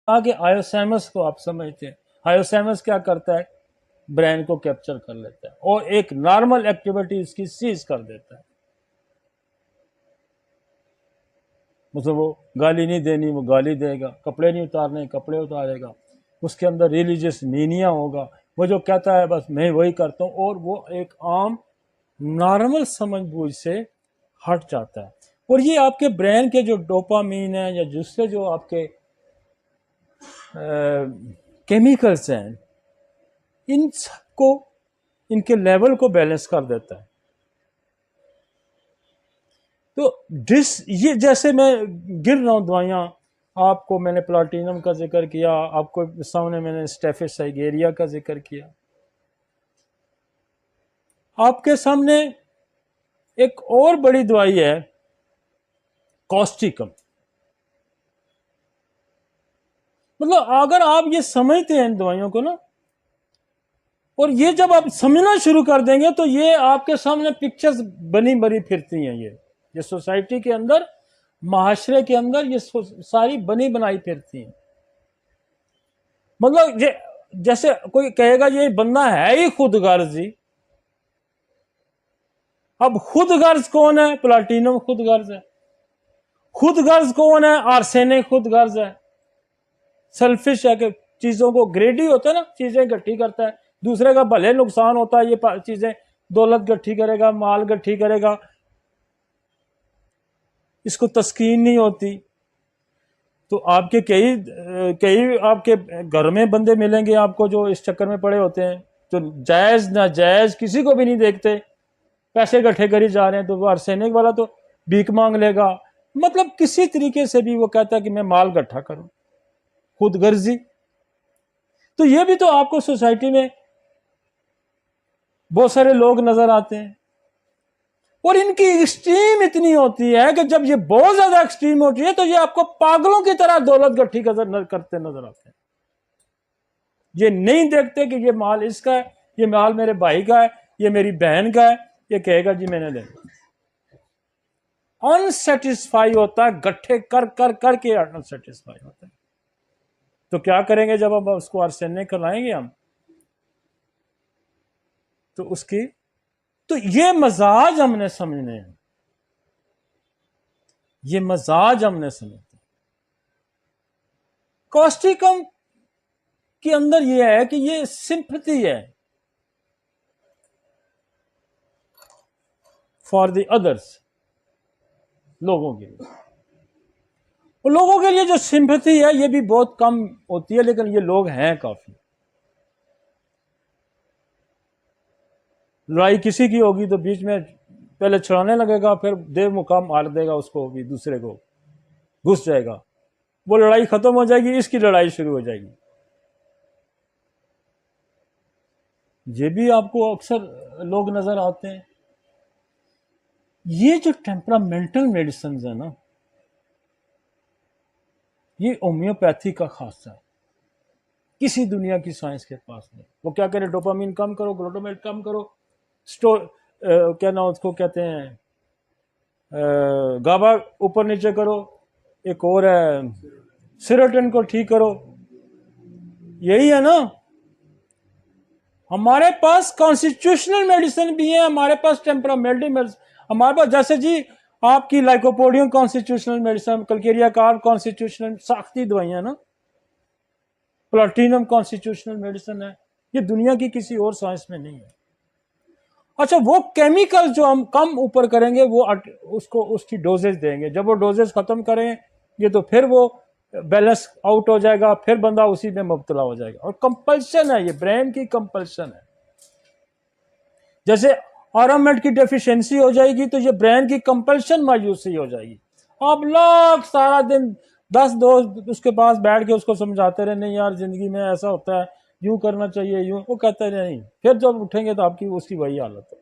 आगे आयोसैमस को आप समझते हैं, आयोसैमस क्या करता है, ब्रेन को कैप्चर कर लेता है और एक नॉर्मल एक्टिविटी इसकी सीज कर देता है। मतलब वो गाली नहीं देनी, वो गाली देगा, कपड़े नहीं उतारने, कपड़े उतारेगा, उसके अंदर रिलीजियस मीनिया होगा, वो जो कहता है बस मैं वही करता हूँ, और वो एक आम नॉर्मल समझ बूझ से हट जाता है। और ये आपके ब्रेन के जो डोपामीन है या दूसरे जो आपके केमिकल्स हैं, इन सबको, इनके लेवल को बैलेंस कर देता है। तो ये जैसे मैं गिर रहा हूं दवाइयां, आपको मैंने प्लाटिनम का जिक्र किया, आपको सामने मैंने स्टेफिस साइगेरिया का जिक्र किया, आपके सामने एक और बड़ी दवाई है कॉस्टिकम। मतलब अगर आप ये समझते हैं इन दवाइयों को ना, और ये जब आप समझना शुरू कर देंगे तो ये आपके सामने पिक्चर्स बनी बनी फिरती हैं। ये सोसाइटी के अंदर, माशरे के अंदर ये सारी बनी बनाई फिरती हैं। मतलब ये जैसे कोई कहेगा ये बंदा है ही खुद गर्ज ही। अब खुद गर्ज कौन है? प्लाटिनम खुद गर्ज है। खुद गर्ज कौन है? आर्सेनिक खुद गर्ज है। सेल्फिश है कि चीजों को ग्रेडी होता है ना, चीजें इकट्ठी करता है, दूसरे का भले नुकसान होता है, ये चीजें दौलत इकट्ठी करेगा, माल इकट्ठी करेगा, इसको तस्कीन नहीं होती। तो आपके कई कई आपके घर में बंदे मिलेंगे आपको जो इस चक्कर में पड़े होते हैं, जो जायज ना जायज किसी को भी नहीं देखते, पैसे इकट्ठे करी जा रहे हैं। तो वो आर्सेनिक वाला तो भीख मांग लेगा, मतलब किसी तरीके से भी वो कहता है कि मैं माल इकट्ठा करूं, खुद गर्जी। तो ये भी तो आपको सोसाइटी में बहुत सारे लोग नजर आते हैं, और इनकी एक्सट्रीम इतनी होती है कि जब ये बहुत ज्यादा एक्सट्रीम होती है तो ये आपको पागलों की तरह दौलत इकट्ठी करते नजर आते हैं। ये नहीं देखते कि ये माल इसका है, ये माल मेरे भाई का है, ये मेरी बहन का है, ये कहेगा जी मैंने लेना। अनसेटिस्फाई होता है, गट्ठे कर कर करके अनसेटिस्फाई होता है। तो क्या करेंगे जब हम उसको आर्सेनिक लाएंगे हम, तो उसकी, तो ये मजाज हमने समझने हैं, ये मजाज हमने समझते। कॉस्टिकम के अंदर ये है कि ये सिंपैथी है फॉर द अदर्स, लोगों के लिए। और लोगों के लिए जो सिंपैथी है ये भी बहुत कम होती है, लेकिन ये लोग हैं काफी। लड़ाई किसी की होगी तो बीच में पहले छुड़ाने लगेगा, फिर देव मुकाम मार देगा उसको भी, दूसरे को घुस जाएगा, वो लड़ाई खत्म हो जाएगी, इसकी लड़ाई शुरू हो जाएगी। ये भी आपको अक्सर लोग नजर आते हैं। ये जो टेम्परामेंटल मेडिसिन है ना, ये होम्योपैथी का खासा है, किसी दुनिया की साइंस के पास नहीं। वो क्या करे, डोपामीन कम करो, ग्लूटामेट कम करो, क्या नाम उसको कहते हैं, गाबा ऊपर नीचे करो, एक और है सेरोटोनिन को ठीक करो, यही है ना। हमारे पास कॉन्स्टिट्यूशनल मेडिसिन भी है, हमारे पास टेम्परामेंटल मेडिसिन, हमारे पास जैसे जी आपकी lycopodium constitutional medicine, calcarea carb constitutional साख्ती दवाइयां ना, प्लाटिनम कॉन्स्टिट्यूशनल मेडिसिन है, ये दुनिया की किसी और साइंस में नहीं है। अच्छा, वो केमिकल जो हम कम ऊपर करेंगे वो उसको उसकी डोजेज देंगे, जब वो डोजेज खत्म करेंगे तो फिर वो बैलेंस आउट हो जाएगा, फिर बंदा उसी में मुब्तला हो जाएगा। और कंपल्शन है, ये ब्रेन की कंपल्शन है। जैसे आरामेट की डेफिशिएंसी हो जाएगी तो ये ब्रेन की कंपल्शन मायूसी हो जाएगी। आप लोग सारा दिन 10 दोस्त उसके पास बैठ के उसको समझाते रहे, नहीं यार जिंदगी में ऐसा होता है, यूं करना चाहिए, यूं, वो कहते नहीं, फिर जब उठेंगे तो आपकी उसकी वही हालत है।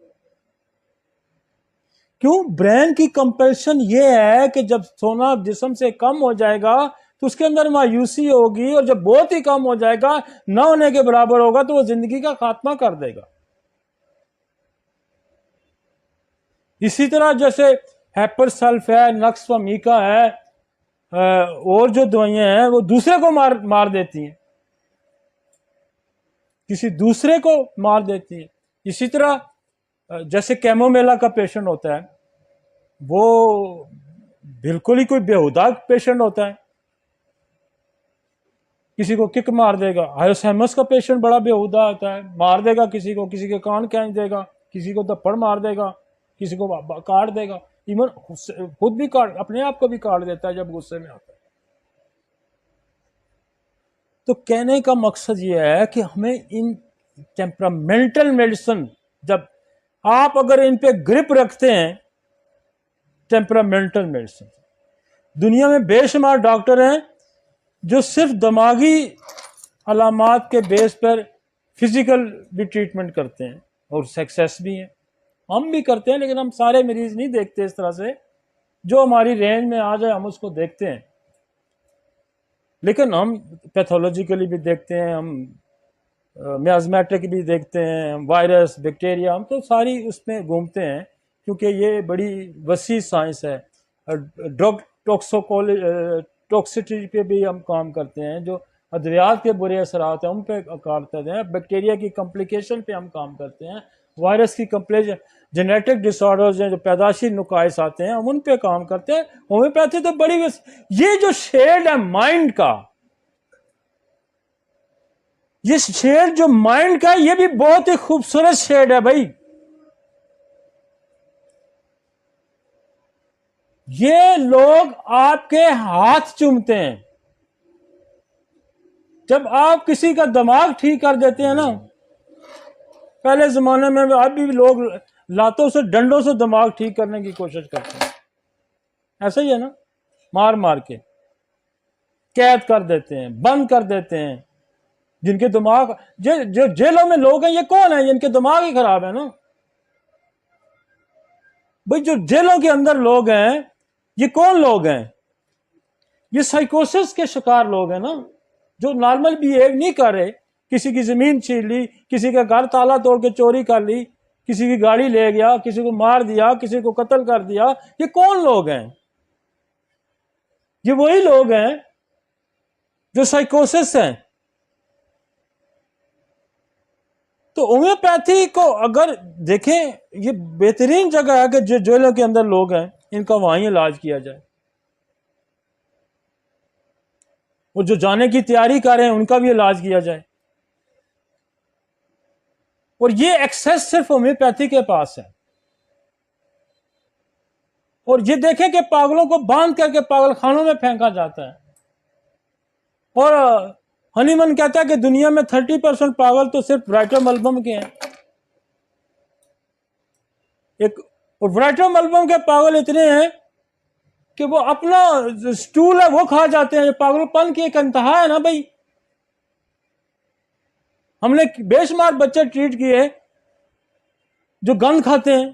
क्यों? ब्रेन की कंपल्शन ये है कि जब सोना जिस्म से कम हो जाएगा तो उसके अंदर मायूसी होगी, और जब बहुत ही कम हो जाएगा, न होने के बराबर होगा, तो वो जिंदगी का खात्मा कर देगा। इसी तरह जैसे हैपर सेल्फ है, नक्स व मीका है, और जो दवाइयां हैं वो दूसरे को मार देती हैं, किसी दूसरे को मार देती है। इसी तरह जैसे कैमोमेला का पेशेंट होता है, वो बिल्कुल ही कोई बेहुदा पेशेंट होता है, किसी को किक मार देगा। अल्जाइमर का पेशेंट बड़ा बेहुदा होता है, मार देगा किसी को, किसी के कान खींच देगा, किसी को थप्पड़ मार देगा, किसी को काट देगा, इवन खुद भी काट, अपने आप को भी काट देता है जब गुस्से में आता है। तो कहने का मकसद यह है कि हमें इन टेम्परामेंटल मेडिसिन, जब आप अगर इन पे ग्रिप रखते हैं, टेम्परामेंटल मेडिसिन, दुनिया में बेशुमार डॉक्टर हैं जो सिर्फ दिमागी अलामात के बेस पर फिजिकल भी ट्रीटमेंट करते हैं और सक्सेस भी हैं। हम भी करते हैं, लेकिन हम सारे मरीज नहीं देखते इस तरह से। जो हमारी रेंज में आ जाए हम उसको देखते हैं, लेकिन हम पैथोलॉजिकली भी देखते हैं, हम मियाज़मेटिक भी देखते हैं, हम वायरस, बैक्टीरिया, हम तो सारी उसमें घूमते हैं, क्योंकि ये बड़ी वसी साइंस है। ड्रग टॉक्सिसिटी पे भी हम काम करते हैं, जो अद्वियात के बुरे असरात हैं उन पे काम करते हैं, बैक्टीरिया की कॉम्प्लिकेशन पे हम काम करते हैं, वायरस की कम्प्लेक्स जेनेटिक डिसऑर्डर्स हैं जो पैदाशी नुकाइस आते हैं हम उन पे काम करते हैं। होम्योपैथी तो बड़ी ये जो शेड है माइंड का, ये शेड जो माइंड का, ये भी बहुत ही खूबसूरत शेड है भाई। ये लोग आपके हाथ चूमते हैं। जब आप किसी का दिमाग ठीक कर देते हैं ना, पहले जमाने में अभी भी लोग लातों से, डंडों से दिमाग ठीक करने की कोशिश करते हैं, ऐसा ही है ना, मार मार के कैद कर देते हैं, बंद कर देते हैं। जिनके दिमाग, जो जेलों में लोग हैं, ये कौन है? जिनके दिमाग ही खराब है ना भाई। जो जेलों के अंदर लोग हैं, ये कौन लोग हैं? ये साइकोसिस के शिकार लोग हैं ना, जो नॉर्मल बिहेव नहीं कर रहे। किसी की जमीन छीन ली, किसी का घर ताला तोड़ के चोरी कर ली, किसी की गाड़ी ले गया, किसी को मार दिया, किसी को कत्ल कर दिया। ये कौन लोग हैं? ये वही लोग हैं जो साइकोसिस हैं। तो होम्योपैथी को अगर देखें, ये बेहतरीन जगह है कि जो जेलों के अंदर लोग हैं इनका वहीं इलाज किया जाए, वो जो जाने की तैयारी कर रहे हैं उनका भी इलाज किया जाए। और ये एक्सेस सिर्फ होम्योपैथी के पास है। और ये देखें कि पागलों को बांध करके पागल खानों में फेंका जाता है। और हनीमन कहता है कि दुनिया में 30% पागल तो सिर्फ राइटर मलबम के हैं। एक राइटर मलबम के पागल इतने हैं कि वो अपना स्टूल है वो खा जाते हैं। पागलपन की एक इंतहा है ना भाई। हमने बेशुमार बच्चे ट्रीट किए जो गंद खाते हैं।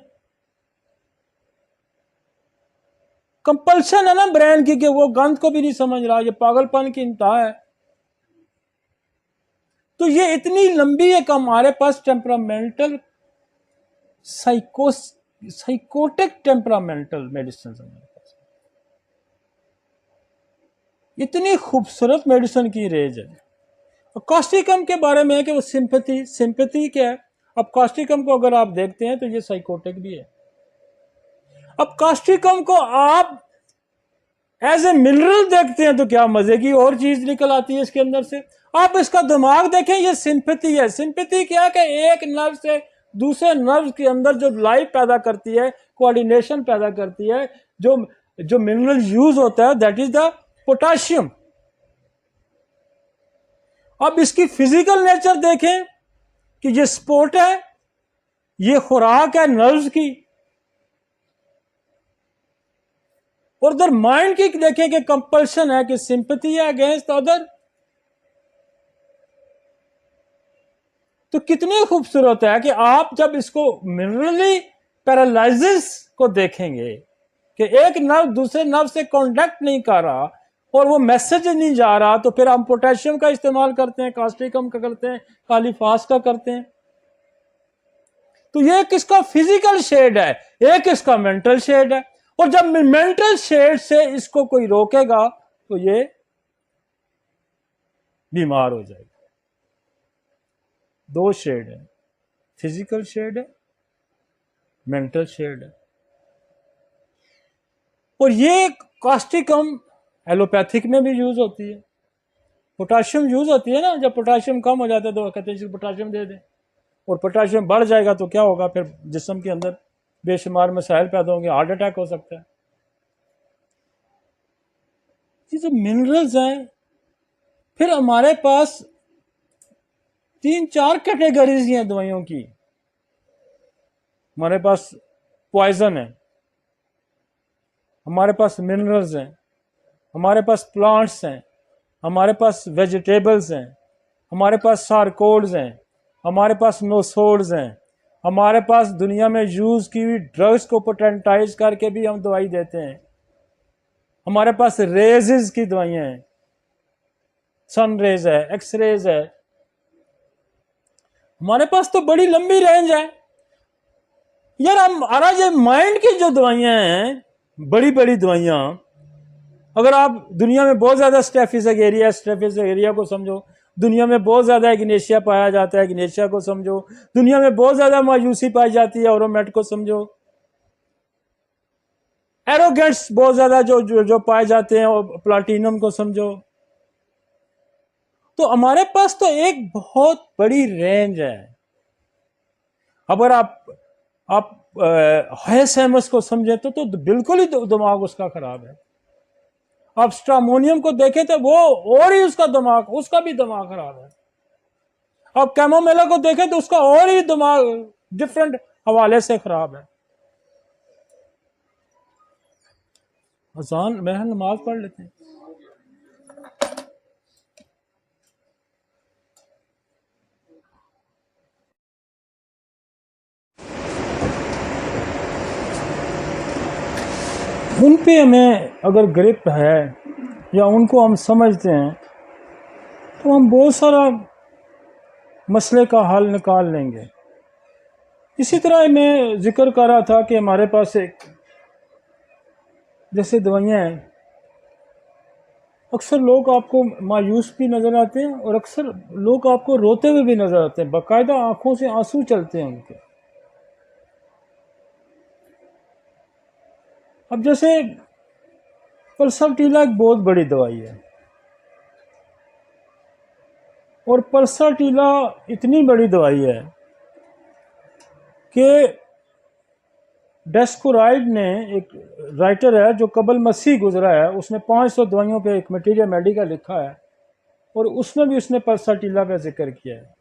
कंपल्शन है ना ब्रेन की कि वो गंद को भी नहीं समझ रहा। ये पागलपन की इंतहा है। तो ये इतनी लंबी है कि हमारे पास टेम्परामेंटल साइकोटिक टेम्परामेंटल मेडिसिन हमारे पास, इतनी खूबसूरत मेडिसिन की रेंज है। और कॉस्टिकम के बारे में है कि वो सिंपैथी क्या है। अब कॉस्टिकम को अगर आप देखते हैं तो ये साइकोटिक भी है। अब कॉस्टिकम को आप एज ए मिनरल देखते हैं तो क्या मजे की और चीज निकल आती है इसके अंदर से। आप इसका दिमाग देखें, ये सिंपैथी है। सिंपैथी क्या है कि एक नर्व से दूसरे नर्व के अंदर जो लाइफ पैदा करती है, कोऑर्डिनेशन पैदा करती है, जो मिनरल यूज होता है, दैट इज द पोटाशियम। अब इसकी फिजिकल नेचर देखें कि ये सपोर्ट है, ये खुराक है नर्व्स की। और उधर माइंड की देखें कि कंपल्शन है, कि सिंपैथी है अगेंस्ट अदर। तो कितनी खूबसूरत है कि आप जब इसको मिनरली पैरालाइसिस को देखेंगे कि एक नर्व दूसरे नर्व से कांटेक्ट नहीं कर रहा और वो मैसेज नहीं जा रहा, तो फिर हम पोटेशियम का इस्तेमाल करते हैं, कास्टिकम का करते हैं, कालीफास का करते हैं। तो ये एक इसका फिजिकल शेड है, एक इसका मेंटल शेड है। और जब मेंटल शेड से इसको कोई रोकेगा तो ये बीमार हो जाएगा। दो शेड है, फिजिकल शेड है, मेंटल शेड है। और ये कास्टिकम एलोपैथिक में भी यूज होती है, पोटाशियम यूज होती है ना। जब पोटाशियम कम हो जाता है तो कहते हैं पोटाशियम दे दें, और पोटाशियम बढ़ जाएगा तो क्या होगा, फिर जिस्म के अंदर बेशुमार मसाइल पैदा होंगे, हार्ट अटैक हो सकता है। ये जो मिनरल्स हैं, फिर हमारे पास 3-4 कैटेगरीज हैं दवाइयों की। हमारे पास पॉइजन है, हमारे पास मिनरल्स हैं, हमारे पास प्लांट्स हैं, हमारे पास वेजिटेबल्स हैं, हमारे पास सार्कोड्स हैं, हमारे पास नोसोड्स हैं, हमारे पास दुनिया में यूज की हुई ड्रग्स को पोटेंटाइज करके भी हम दवाई देते हैं। हमारे पास रेजेस की दवाइयां हैं, सन रेज है, एक्स रेज है। हमारे पास तो बड़ी लंबी रेंज है यार। हमारा ये माइंड की जो दवाइयां हैं, बड़ी बड़ी दवाइयां, अगर आप दुनिया में बहुत ज्यादा स्टेफिस एगेरिया को समझो, दुनिया में बहुत ज्यादा इग्नेशिया पाया जाता है, इग्नेशिया को समझो, दुनिया में बहुत ज्यादा मायूसी पाई जाती है, औरोमेट को समझो, एरोगेंट्स बहुत ज्यादा जो पाए जाते हैं, प्लाटिनम को समझो। तो हमारे पास तो एक बहुत बड़ी रेंज है। अगर आप हाइसेमस को समझे तो बिल्कुल ही दिमाग उसका खराब है। आप स्ट्रामोनियम को देखें तो वो और ही उसका भी दिमाग खराब है। आप कैमोमेला को देखें तो उसका और ही दिमाग डिफरेंट हवाले से खराब है। अजान मेरा नमाज पढ़ लेते हैं। उन पे हमें अगर ग्रिप है या उनको हम समझते हैं तो हम बहुत सारा मसले का हल निकाल लेंगे। इसी तरह मैं जिक्र कर रहा था कि हमारे पास एक जैसे दवाइयाँ हैं, अक्सर लोग आपको मायूस भी नज़र आते हैं और अक्सर लोग आपको रोते हुए भी नज़र आते हैं, बाकायदा आंखों से आंसू चलते हैं उनके। अब जैसे पल्साटीला एक बहुत बड़ी दवाई है, और पल्साटीला इतनी बड़ी दवाई है कि डेस्कोराइड ने, एक राइटर है जो कबल मसीह गुजरा है, उसने 500 दवाइयों पे एक मटीरियल मेडिका लिखा है, और उसमें भी उसने पल्साटीला का जिक्र किया है।